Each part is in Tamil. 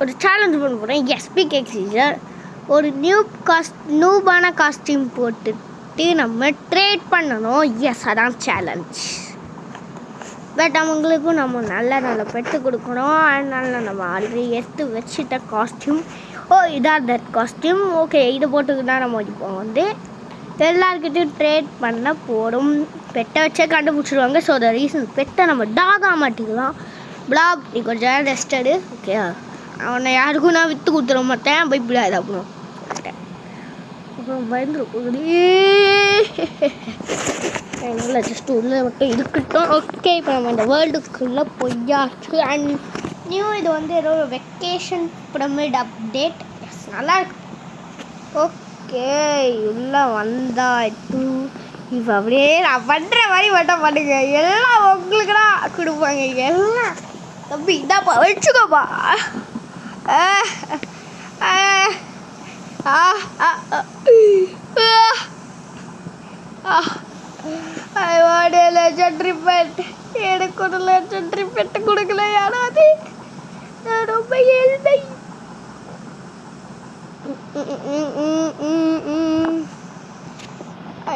ஒரு சேலஞ்ச் பண்ண போகிறேன். எஸ்பி கேக் சீசர் ஒரு நியூபான காஸ்டியூம் போட்டுட்டு நம்ம ட்ரேட் பண்ணணும். எஸ், அதான் சேலஞ்ச். பட் அவங்களுக்கும் நம்ம நல்ல பெட்டு கொடுக்கணும். அதனால நம்ம ஆல்ரெடி எடுத்து வச்சுட்ட காஸ்டியூம். இதான் தட் காஸ்டியூம். ஓகே, இதை போட்டுக்கிட்டா நம்ம இப்போ வந்து எல்லாருக்கிட்டையும் ட்ரேட் பண்ண போகிறோம். பெட்டை வச்சே கண்டுபிடிச்சிடுவாங்க. ஸோ த ரீசன் பெட்டை நம்ம டாகாக மாட்டிக்கலாம். பிளாப், நீ கொஞ்சம் ரெஸ்டடு. ஓகே, அவனை யாருக்கும் நான் விற்று கொடுத்துட மாட்டேன். பயப்படாது அப்புறம் பயந்துருக்கும். நல்லா ஜஸ்ட் உள்ளே மட்டும் இருக்கட்டும். ஓகே, இப்போ நம்ம இந்த வேர்ல்டுக்குள்ளே போயாச்சு. அண்ட் இது வந்து ஏதோ ஒரு வெக்கேஷன் பிரமிட் அப்டேட். எஸ், நல்லாயிருக்கு. ஓகே, உள்ளே வந்தாச்சு. இப்போ அப்படியே நான் பண்ணுற மாதிரி மட்டும் பண்ணுங்க. எல்லாம் உங்களுக்கு தான் கொடுப்பாங்க. எல்லாம் தம்பி இதாப்பா வச்சுக்கோப்பா. I want a legendary pet. எனக்கு ஒரு legendary pet கொடுக்கல யாராவது. நான் ரொம்ப ஏழ்மை.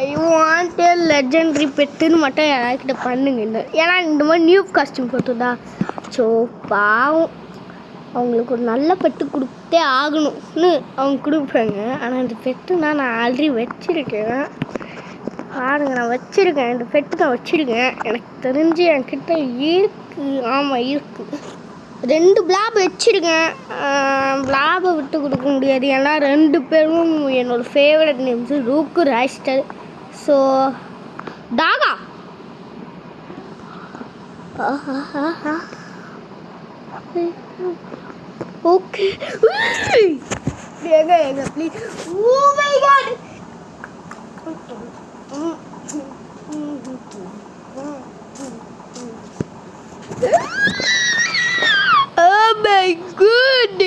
I want a legendary petன்னு மட்டும் யாராக்கிட்ட பண்ணுங்க. ஏன்னா இந்த மாதிரி நியூ காஸ்டியூம் போட்டுதா. ஸோ பாவம், அவங்களுக்கு ஒரு நல்ல பெட்டு கொடுத்தே ஆகணும்னு அவங்க கொடுப்பாங்க. ஆனால் இந்த பெட்டு நான் ஆல்ரெடி வச்சுருக்கேன். பாருங்க, நான் வச்சுருக்கேன். இந்த பெட்டு நான் வச்சுருக்கேன். எனக்கு தெரிஞ்சு என்கிட்ட இருக்குது. ஆமாம், இருக்குது. 2 பிளாப் வச்சுருக்கேன். பிளாபை விட்டு கொடுக்க முடியாது. ஏன்னா 2 பேரும் என்னோடய ஃபேவரட் நேம்ஸு ரூக்கு, ராய்ஸ்டர். ஸோ டாகா. ஓகே, எங்க please. Oh my god. Oh my god.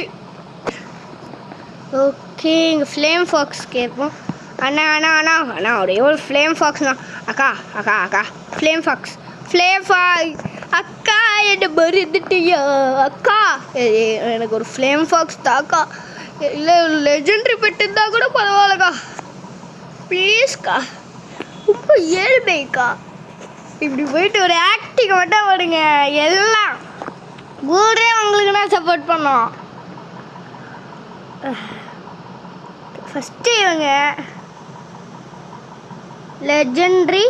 Okay, இங்கே ஃப்ளேம் ஃபாக்ஸ் கேட்போம். அண்ணா ஒரே ஒரு ஃப்ளேம் ஃபாக்ஸ்ண்ணா. அக்கா ஃப்ளேம் ஃபாக்ஸ் அக்கா, என்ன மறந்துட்டியா அக்கா? எனக்கு ஒரு ஃப்ளேம் ஃபாக்ஸ் தாக்கா. இல்லை, லெஜெண்டரி பெட்டு இருந்தால் கூட பரவாயில்லக்கா. ப்ளீஸ்க்கா, ரொம்ப ஏழ்மைக்கா. இப்படி போயிட்டு ஒரு ஆக்டிங் மட்டும் வருங்க. எல்லாம் ஊரே உங்களுக்கு நான் சப்போர்ட் பண்ணோம். ஃபஸ்ட்டு இவங்க legendary.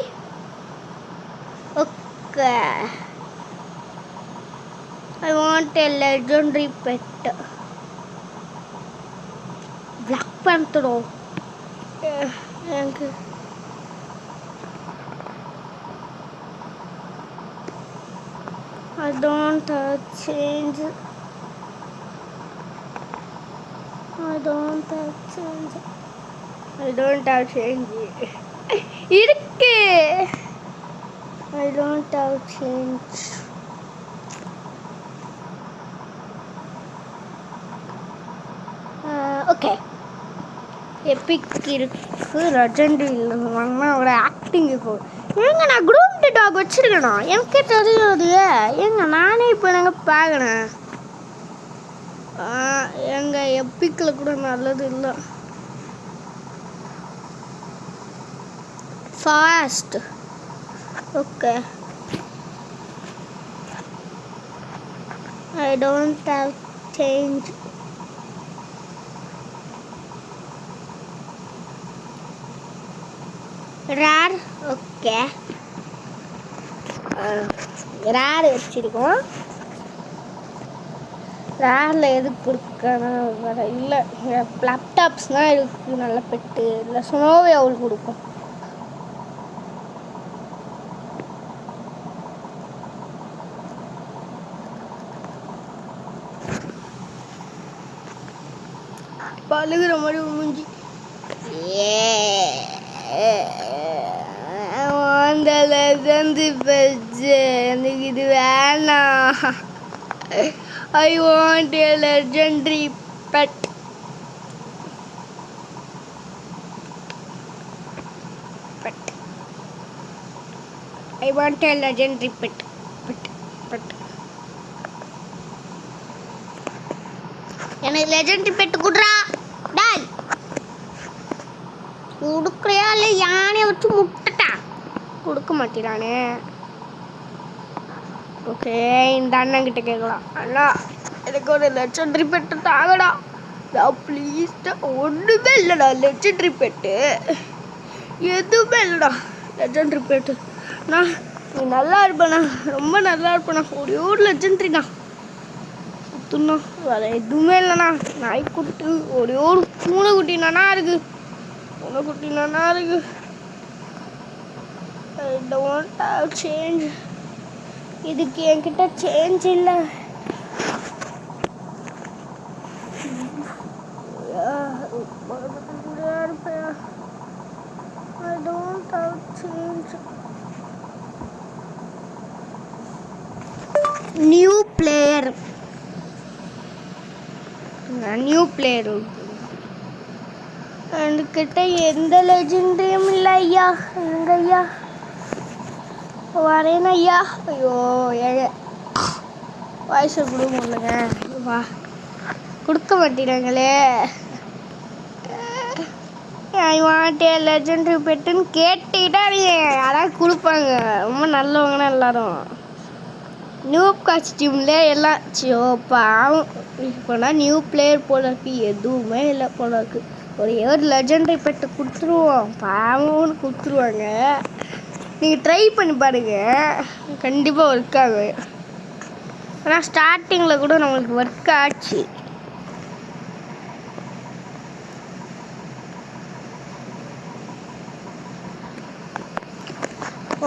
Okay, I want a legendary pet. Black பேந்தரோ எனக்கு I don't have change. இருக்கு. I don't have change. Okay, Epic இருக்கு. லெஜெண்டரி வாங்கினா ஒரு ஆக்டிங் இருக்கும். ஏங்க, நான் க்ரூம்டு டாக் வச்சுருக்கேண்ணா. எனக்கே தெரியாது. ஏங்க, நானே இப்போ நாங்கள் பார்க்குறேன். எங்கள் எப்பிக்கில் கூட நல்லது இல்லை. Fast. Okay, I don't have change. Rare. Okay, rare வச்சுருக்கோம். ரேரில் எதுக்கு கொடுக்கணும் வேறு இல்லை. லேப்டாப்ஸ்னால் இருக்குது நல்ல பெட்டு. இல்லை ஸ்னோவே அவளுக்கு கொடுக்கும். பழுகிற மாதிரி முடிஞ்சு. அந்த லெஜெண்டரி பெட் எனக்கு இது வேணாம். I want a legendary pet. I want a legendary pet. எனக்கு லெஜெண்டரி பெட்டு குடுறா. டாய் கொடுக்குறியா இல்லை யானையை வச்சு முட்டட்டா? கொடுக்க மாட்டேறானே. ஓகே, இந்த அண்ணன் கிட்ட கேட்கலாம். அண்ணா எனக்கு ஒரு லெஜெண்டரி பெட்டு தாங்கடா ப்ளீஸ். ஒன்றுமே இல்லைடா லெஜெண்டரி பெட்டு, எதுவுமே இல்லைடா லெஜெண்டரி பெட்டு. நான் நீ நல்லா இருப்பேண்ணா, ரொம்ப நல்லா இருப்பேண்ணா. ஒரே ஒரு லெஜெண்டரிண்ணா குத்துண்ணா, வேறு எதுவுமே இல்லைண்ணா. நாய்க்குட்டி ஒரே ஒரு பூனைக்குட்டி நானா இருக்கு, பூனைக்குட்டி நானா இருக்கு. I don't have change. இதுக்கு என்கிட்ட சேஞ்ச் இல்லை. I don't have change. New player. என்கிட்ட எந்த லெஜெண்டரியும் இல்லை ஐயா. எங்க ஐயா வரேன் ஐயா. ஐயோ ஏங்க வாய்ஸை கொடுக்க முடியலங்க. வா கொடுக்க மாட்டேறாங்களே. ஐ வாண்ட் ஏ லெஜெண்டரி பெட்டுன்னு கேட்டுக்கிட்டா நீங்கள் யாராவது கொடுப்பாங்க. ரொம்ப நல்லவங்கன்னா எல்லாரும். நியூ காஸ்டியூமில் எல்லாம் பாவம். இப்போனா நியூ பிளேயர் போல இருக்கு, எதுவுமே இல்லை போல இருக்கு. ஒரு லெஜெண்டரி பெட்டு கொடுத்துருவோம், பாவம்னு கொடுத்துருவாங்க. நீங்கள் ட்ரை பண்ணி பாருங்க, கண்டிப்பாக ஒர்க் ஆகும். ஆனால் ஸ்டார்டிங்கில் கூட நம்மளுக்கு ஒர்க் ஆச்சு.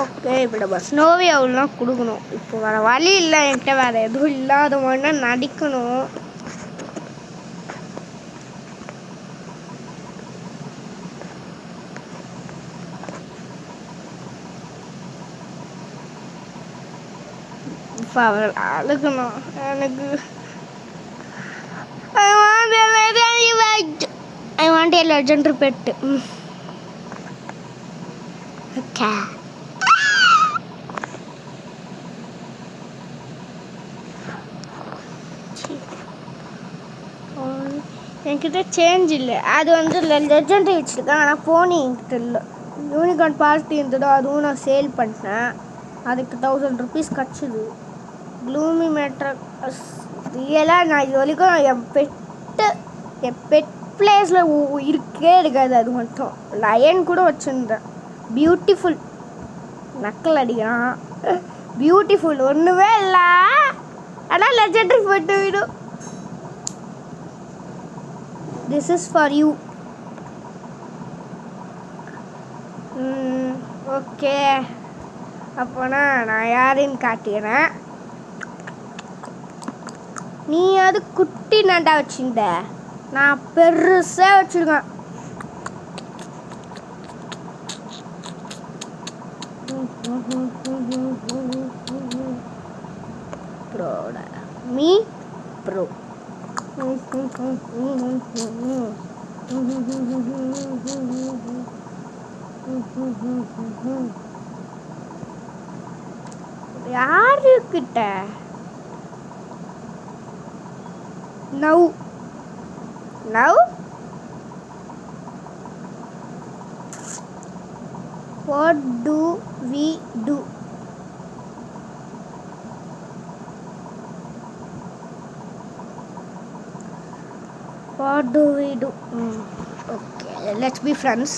ஓகே, இப்போ நம்ம ஸ்னோவி அவ்வளோலாம் கொடுக்கணும். இப்போ வேறு வழி இல்லை, என்கிட்ட வேறு எதுவும் இல்லாத மாதிரி நடிக்கணும். இப்போ அவர் அழுகணும் எனக்கு. I want a legendary pet. Okay, என்கிட்ட சேஞ்ச் இல்லை. அது வந்து லெஜெண்டரி வச்சுருக்கேன், ஆனால் போனி என்கிட்ட இல்லை. யூனிகார்ன் பார்ட்டி இருந்ததோ அதுவும் நான் சேல் பண்ணிட்டேன். அதுக்கு 1000 rupees கிடச்சிது. க்ளூமி மேட்ரஸ் ரியலாக நான் இது வரைக்கும் என் பெட் பிளேஸில் இருக்கே இருக்காது. அது மட்டும் லயன் கூட வச்சுருந்தேன். பியூட்டிஃபுல் நக்கல் அடிக்கிறான். பியூட்டிஃபுல் ஒன்றுமே இல்லை, ஆனால் லெஜெண்டரி பெட்டு விடும். This is for you. Okay, அப்போனா நான் யாருன்னு காட்டிக்கிறேன். நீ அது குட்டி நண்டா வச்சுருந்த, நான் பெருசாக வச்சுருக்கேன். ப்ரோட மீ ப்ரோ. யாருக்கிட்ட now what do we do? What do we do? Okay, let's be friends.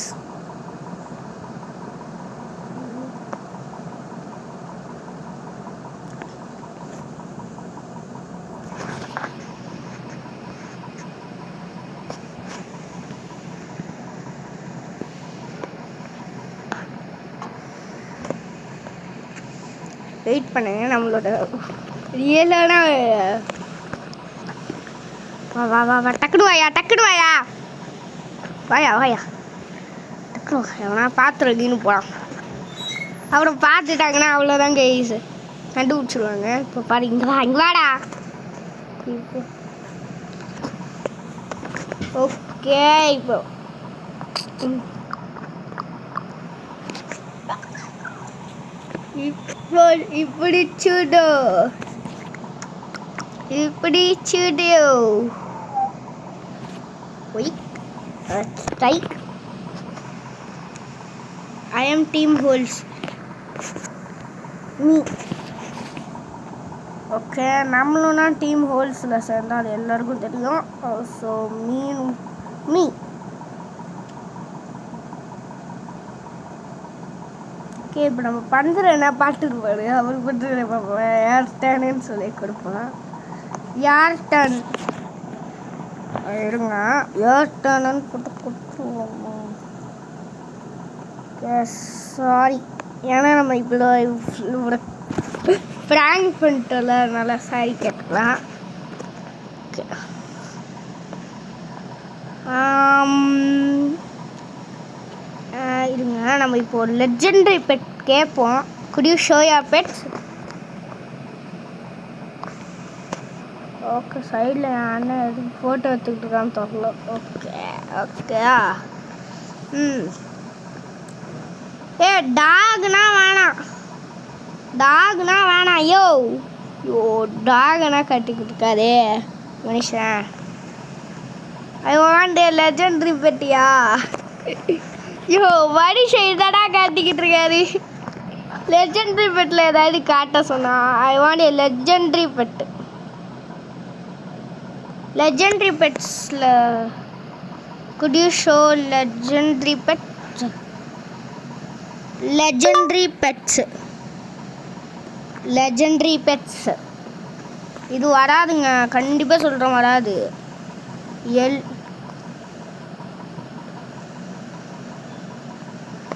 Wait பண்ணுங்க, நம்மளோட ரியலான வா வா வா டக்குனு வாயா வாயா டக்குனு எவனா பார்த்துருக்கீன்னு போகலாம். அப்புறம் பார்த்துட்டாங்கன்னா அவ்வளோதான் கைஸ், கண்டுபிடிச்சிருவாங்க. இப்போ பாரு, இங்கே வாடா. ஓகே, இப்போ இப்படி சுடு Quick. Strike. I am team holes. Me. Okay, நம்மளும்னா டீம் ஹோல்ஸில் சேர்ந்தால் அது எல்லாருக்கும் தெரியும். So me okay. இப்போ நம்ம பண்ணுற என்ன பாட்டுக்கு பாடு, அவருக்கு பண்ணுற யார் டர்னுன்னு சொல்லி கொடுப்போம். யார் டர்ன் இருங்க, யார் டர்னுன்னு போட்டு கொடுத்துருவோம். Okay, sorry. ஏன்னா நம்ம இவ்வளோ ப்ராங்க் பண்ணிட்டோம்ல, அதனால சாரி கேட்கலாம். ஓகே, இருங்க, நம்ம இப்போ ஒரு லெஜெண்டரி பெட் கேட்போம். Could you show your pets? Okay, சைடில் என் அண்ணன் எதுக்கு ஃபோட்டோ எடுத்துக்கிட்டு இருக்கான்னு தெரியல. Okay okay. ஏ டாக்னா வேணாம், டாக்னா வேணாம். யோ டாக்னா கட்டிக்கிட்டு இருக்காதே மனுஷன். ஐ வாண்ட் ஏ லெஜெண்டரி பெட்டியா? யோ மனுஷன் இதடா காட்டிக்கிட்டு இருக்காரு. லெஜெண்டரி பெட்டில் ஏதாவது காட்ட சொன்னா? I want a legendary pet. Legendary பெட்ஸில் could you show legendary pet? Legendary pets, legendary pets இது வராதுங்க, கண்டிப்பாக சொல்கிறோம் வராது.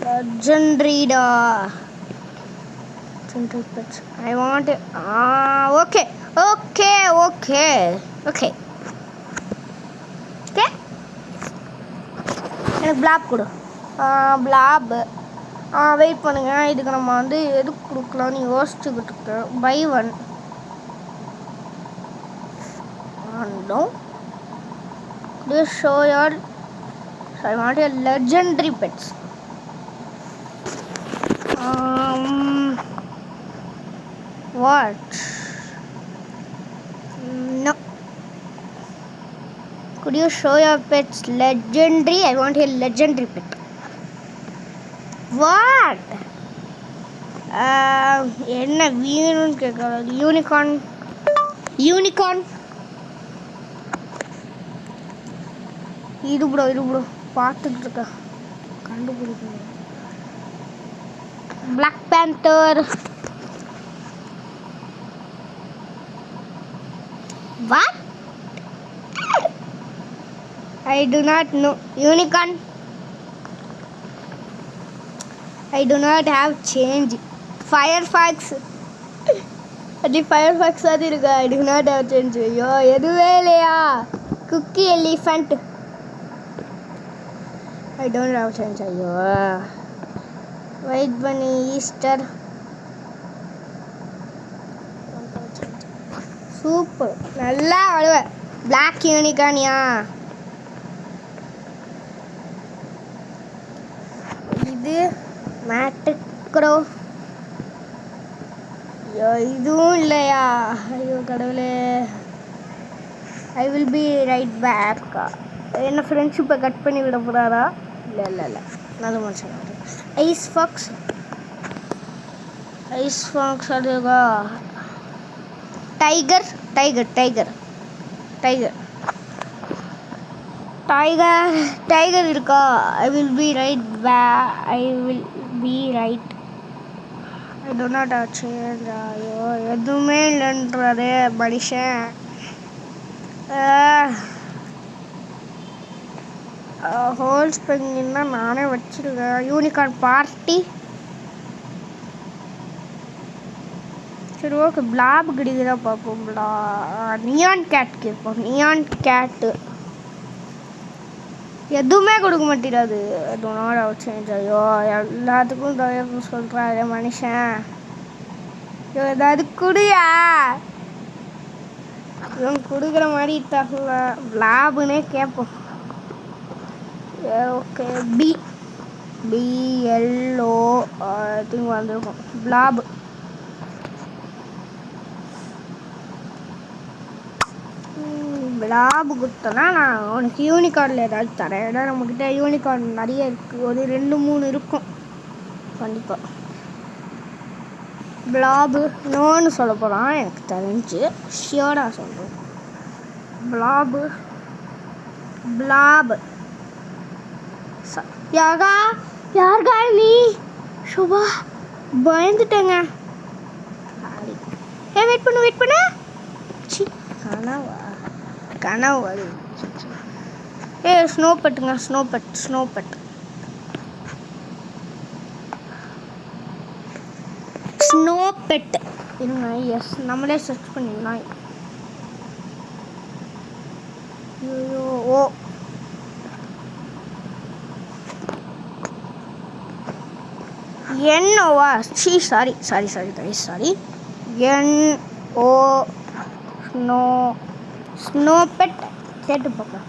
லெஜெண்டரிடா, legendary pets I want. Okay okay okay okay okay. எனக்கு பிளாப் கொடு. பிளாப். வெயிட் பண்ணுங்க, இதுக்கு நம்ம வந்து எது கொடுக்கலான்னு யோசிச்சுக்கிட்டு இருக்கேன். Buy one. No. Please show your. I want your legendary pets. What? No. Could you show your pets legendary? I want a legendary pet. What? என்ன வேணும்னு கேட்கறது? யூனிகார்ன். யூனிகார்ன் இது ப்ரோ பார்த்துக்கிட்டு இருக்க, கண்டுபிடிக்கணும். Black panther. What? I do not know. Unicorn. I do not have change. Firefox. அது Firefox அது இருக்கா? I do not have change. ஐயோ எதுவே இல்லையா? Cookie elephant. I don't have change. ஐயோ வெயிட் பண்ணி. ஈஸ்டர். சூப்பர், நல்லா அழுவ. பிளாக் யூனிகார்னியா? இது மேட்ரிக்ரோ. ஐயோ இதுவும் இல்லையா? ஐயோ கடவுளே. ஐ வில் பி ரைட் பேக்கா? என்ன ஃப்ரெண்ட்ஷிப்பை கட் பண்ணி விட போகிறாரா? இல்லை நல்ல மனுஷன். Ice fox. ஐஸ் ஃபாக்ஸ் அதுக்கா? Tiger. Tiger tiger tiger tiger tiger இருக்கா? I will be right I will be right. I do not change. ஐயோ எதுவுமே இல்லைன்றாரு மனுஷன். ஹோல்ஸ் பெங்கின்னா நானே வச்சிருக்கேன். Unicorn party. சரி ஓகே, பிளாப் கிடைக்குதா பார்ப்போம். நியான் கேட் கேட்போம். நியான் கேட்டு எதுவுமே கொடுக்க மாட்டேறாது. டோனாட் அவுட் சேஞ்ச். ஐயோ எல்லாத்துக்கும் தயவு சொல்கிறாரு மனுஷன். ஐயோ ஏதாவது குடியா? இவன் கொடுக்குற மாதிரி தகவல பிளாப்னே கேட்போம். ஓகே பிஎல்ஓ திங்க் வந்திருக்கும். பிளாப். லாபு கொடுத்தோன்னா நான் உனக்கு யூனிகார்னில் ஏதாவது தரேன். ஏன்னா நம்மக்கிட்ட யூனிகார்ன் நிறைய இருக்குது, ஒரு 2-3 இருக்கும் கண்டிப்பாக. பிளாபு நோன்னு சொல்ல போகிறான் எனக்கு தெரிஞ்சு, ஷியோராக சொல்கிறேன். பிளாபு யாருக்கா நீ? சுபா பயந்துட்டேங்க. வெயிட் பண்ணு. சி கனவு அது. ஸ்னோ பெட் இருங்க. எஸ், நம்மளே சர்ச் பண்ணிடலாம். ஓ என்னோவா? சாரி NO ஸ்னோ பெட் கேட்டு பார்க்கலாம்.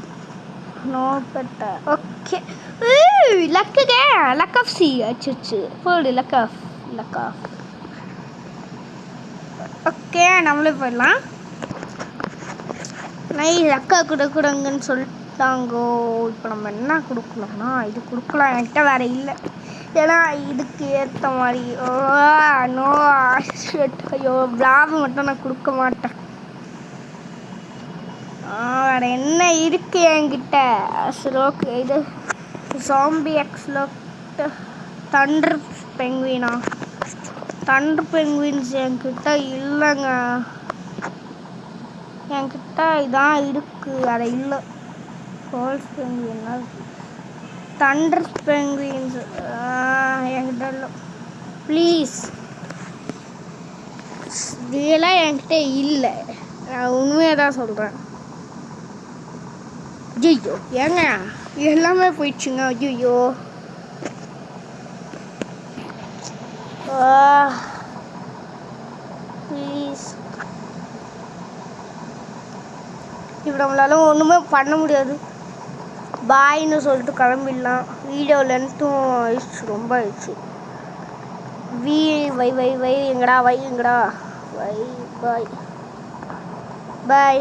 Snow pet okay. லக்குங்க, லக் ஆஃப் சி அச்சு போடு. லக் ஆஃப் ஓகே, நம்மளே போயிடலாம். அக்கா கொடுக்குறாங்கன்னு சொல்லிட்டாங்கோ. இப்போ நம்ம என்ன கொடுக்கலாம்னா இது கொடுக்கலாம். என்கிட்ட வேறு இல்லை, ஏன்னா இதுக்கு ஏற்ற மாதிரி. நோ ஐயோ, பிளாபு மட்டும் நான் கொடுக்க மாட்டேன். வேறு என்ன இருக்குது என்கிட்ட? ஓகே, இது ஜாம்பி எக்ஸ்லோக்ட் தண்டர் பெங்குவின்ஸ் என்கிட்ட இல்லைங்க. என்கிட்ட இதான் இருக்குது, வேறு இல்லை. ஃபால்ஸ் பெங்குவின்னா தண்டர் பெங்குவின்ஸ் என்கிட்ட இல்லை. ப்ளீஸ், இதெல்லாம் என்கிட்ட இல்லை, நான் உண்மையாக தான் சொல்கிறேன். ஐயோ ஏங்க எல்லாமே போயிடுச்சுங்க. ஐயோ ப்ளீஸ், இப்போ நம்மளால ஒன்றுமே பண்ண முடியாது. பாய்னு சொல்லிட்டு கிளம்பிடலாம். வீடியோ லென்த்தும் ஆயிடுச்சு, ரொம்ப ஆயிடுச்சு. வை எங்கடா பாய்.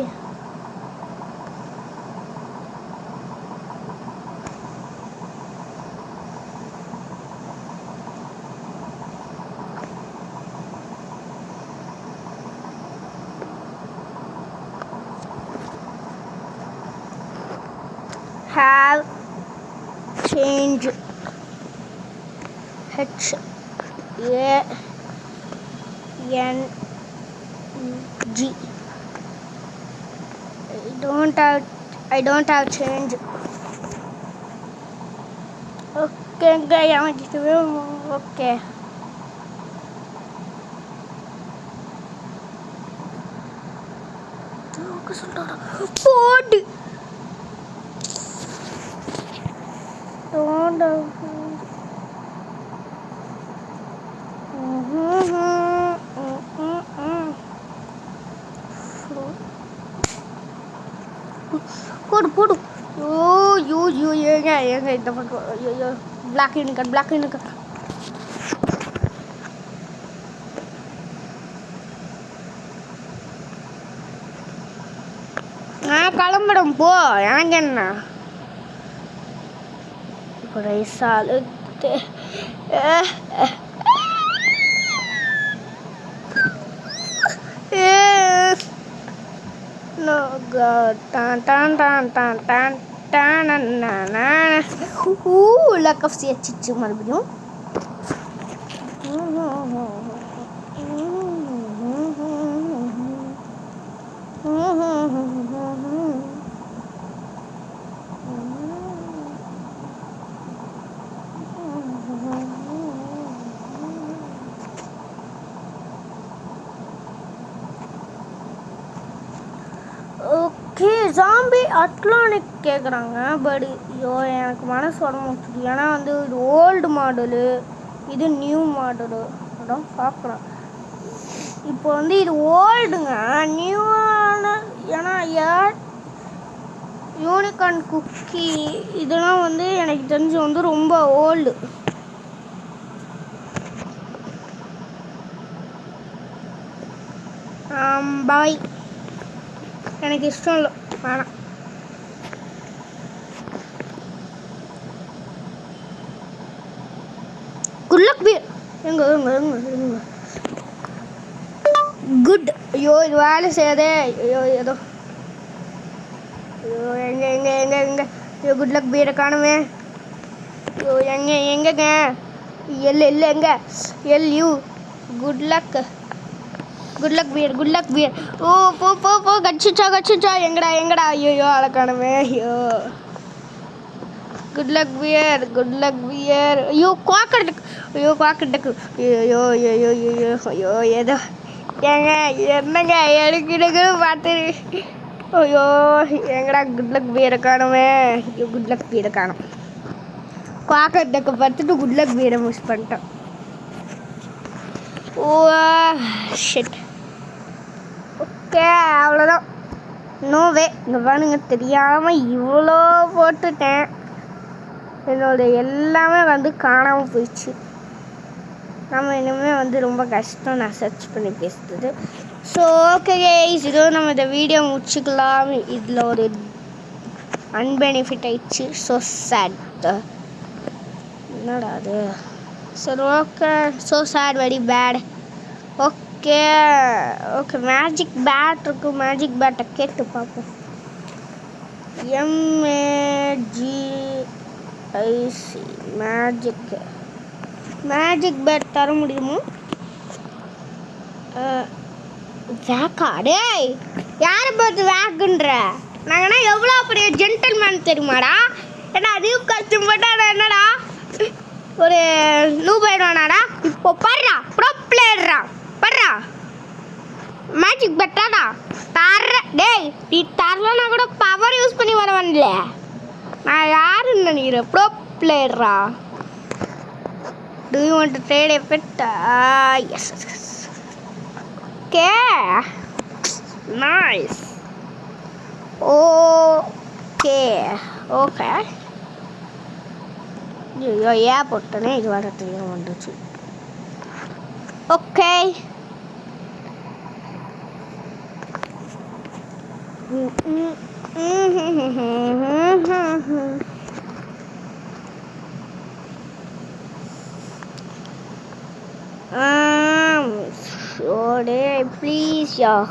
Have changed HANG. I don't have change. Okay, okay. Food. போடு. ஏங்க இந்த பக்கம். ஐயோ, பிளாக் யூனிகார்ன். நான் கிளம்பிடும் போ, எனக்கு என்ன? சாலுத்து லக்கஃப் சிச்சு மறுபடியும். ஓகே, ஜாம்பி அட்லானிக் கேட்குறாங்க. பட் ஐயோ எனக்கு மனசு வர மாட்டேங்குது, ஏன்னா வந்து இது ஓல்டு மாடலு, இது நியூ மாடலு. அதான் பார்க்குறேன். இப்போ வந்து இது ஓல்டுங்க, நியூவான. ஏன்னா யூனிகார்ன் குக்கி இதெல்லாம் வந்து எனக்கு தெரிஞ்சு வந்து ரொம்ப ஓல்டு. பாய். எனக்கு இஷ்டம் இல்லை, வேணாம். குட் பீர் எங்க எங்க எங்க எங்க குட். ஐயோ இது வேலை செய்யாதே. ஐயோ ஏதோ ஐயோ எங்க எங்க எங்க எங்க ஐயோ குட் லக் பீரை காணுமே. ஐயோ எங்க எங்கங்க எல் இல்லை எங்க யூ குட் லக் பீர். ஓ போ போ போ கடிச்சிச்சா எங்கடா ஐயோ ஆளை காணுமே. ஐயோ குட் லக் பியர். ஐயோ குவாக்கட்டுக்கு ஐயோ ஐயோ ஐயோ ஐயோ ஏதோ ஏங்க என்னங்க எடுக்கிடுக்கு பார்த்து. ஐயோ எங்கடா குட் லக் பியரை காணுமே. ஐயோ குட் லக் பியரை காணும். குவாக்கட்டுக்கு பார்த்துட்டு குட் லக் பியரை மிஸ் பண்ணிட்டேன். Oh shit. ஓகே அவ்வளோதான். நோவே இங்கே பாருங்க தெரியாமல் இவ்வளோ போட்டுட்டேன். என்னோட எல்லாமே வந்து காணாமல் போயிடுச்சு. நம்ம இனிமேல் வந்து ரொம்ப கஷ்டம் நான் சர்ச் பண்ணி பேசுறது. ஸோ ஓகே கைஸ், இதோ நம்ம இந்த வீடியோ முடிச்சுக்கலாம். இதில் ஒரு அன்பெனிஃபிட் ஆயிடுச்சு. So sad. என்னடா அது? சரி okay. So sad, very bad. Okay okay magic bat இருக்கு. மேஜிக் பேட்டை கேட்டு பார்ப்போம். MAGIC மேஜிக் பேட் தர முடியுமோ? வேக்கா? டேய் யாரை பார்த்து வேக்குன்ற? நாங்கன்னா எவ்வளோ பெரிய ஜென்டில்மேன் தெரியுமாடா? ஏன்னா அதிகம் கஷ்டம் போட்டா என்னடா ஒரு நூபாயிடுவானாடா? இப்போ பர்றா ப்ரோ பிளேயர்ரா பர்றா. மேஜிக் பேட்டாடா தர்ற. டேய் நீ தரலன்னா கூட பவர் யூஸ் பண்ணி வரவன்ல. நான் யாருன்னு நினைக்கிறேன்? ப்ரோ பிளேயரா? Do you want to trade a pet? Yes. Okay. Nice. Okay. ஐயோ ஏன் போட்டனே இது வர தெரியும் வந்துச்சு. Okay sorry please yeah.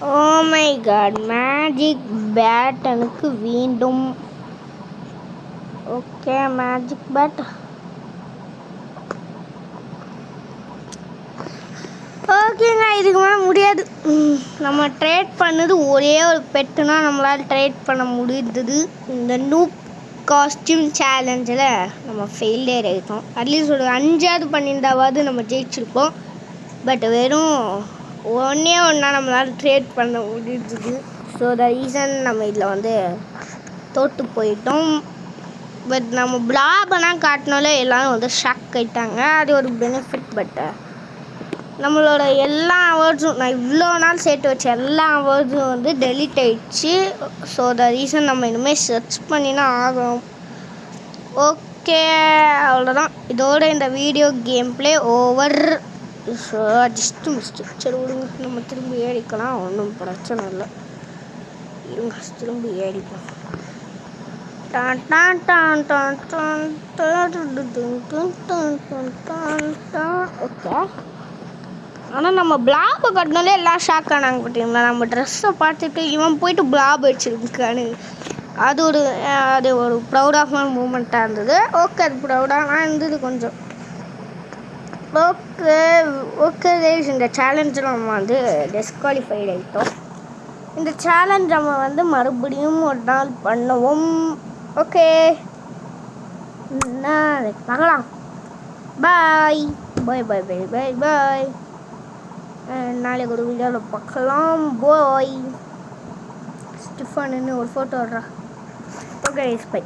Oh my god, magic bat எனக்கு வேண்டும். Okay magic bat. ஓகேங்க இதுக்கு மேலே முடியாது. நம்ம ட்ரேட் பண்ணது ஒரே ஒரு பெட்டுனா நம்மளால் ட்ரேட் பண்ண முடிந்தது. இந்த நூப் காஸ்டியூம் சேலஞ்சில் நம்ம ஃபெயிலியர் ஆகிட்டோம். அட்லீஸ்ட் ஒரு 5ஆவது பண்ணியிருந்தாவது நம்ம ஜெயிச்சிருப்போம். பட் வெறும் ஒன்றா நம்மளால் ட்ரேட் பண்ண முடிஞ்சது. ஸோ த ரீசன் நம்ம இதில் வந்து தோற்று போயிட்டோம். பட் நம்ம பிளாபெல்லாம் காட்டினாலே எல்லோரும் வந்து ஷாக் ஆகிட்டாங்க. அது ஒரு பெனிஃபிட். பட் நம்மளோட எல்லா வேர்ட்ஸும் நான் இவ்வளோ நாள் சேர்த்து வச்ச எல்லா வேர்ட்ஸும் வந்து டெலீட் ஆகிடுச்சு. ஸோ த ரீசன் நம்ம இனிமேல் சர்ச் பண்ணினா ஆகும். ஓகே அவ்வளோதான். இதோட இந்த video game play over. So just mistake. சரி விடுங்க, நம்ம திரும்பி ஏடிக்கலாம். ஒன்றும் பிரச்சனை இல்லை. இருங்க திரும்பி ஏடிப்போம். ஓகே ஆனால் நம்ம பிளாபை கட்டினாலே எல்லாம் ஷாக் ஆனாங்க. பார்த்தீங்களா? நம்ம ட்ரெஸ்ஸை பார்த்துட்டு இவன் போயிட்டு பிளாப் வச்சுருக்கானு அது ஒரு ப்ரௌடான மூமெண்ட்டாக இருந்தது. ஓகே அது ப்ரௌடாக இருந்தது கொஞ்சம். ஓகே இந்த சேலஞ்சில் நம்ம வந்து டிஸ்குவாலிஃபைட் ஆகிட்டோம். இந்த சேலஞ்ச் நம்ம வந்து மறுபடியும் ஒரு நாள் பண்ணுவோம். ஓகே பார்க்கலாம். பாய் பாய் பாய் பாய் பாய் பாய். நாளைக்கு ஒரு வீடியோவில் பார்க்கலாம். பாய். ஸ்டிஃபானுன்னு ஒரு ஃபோட்டோ விட்றா. Okay bye.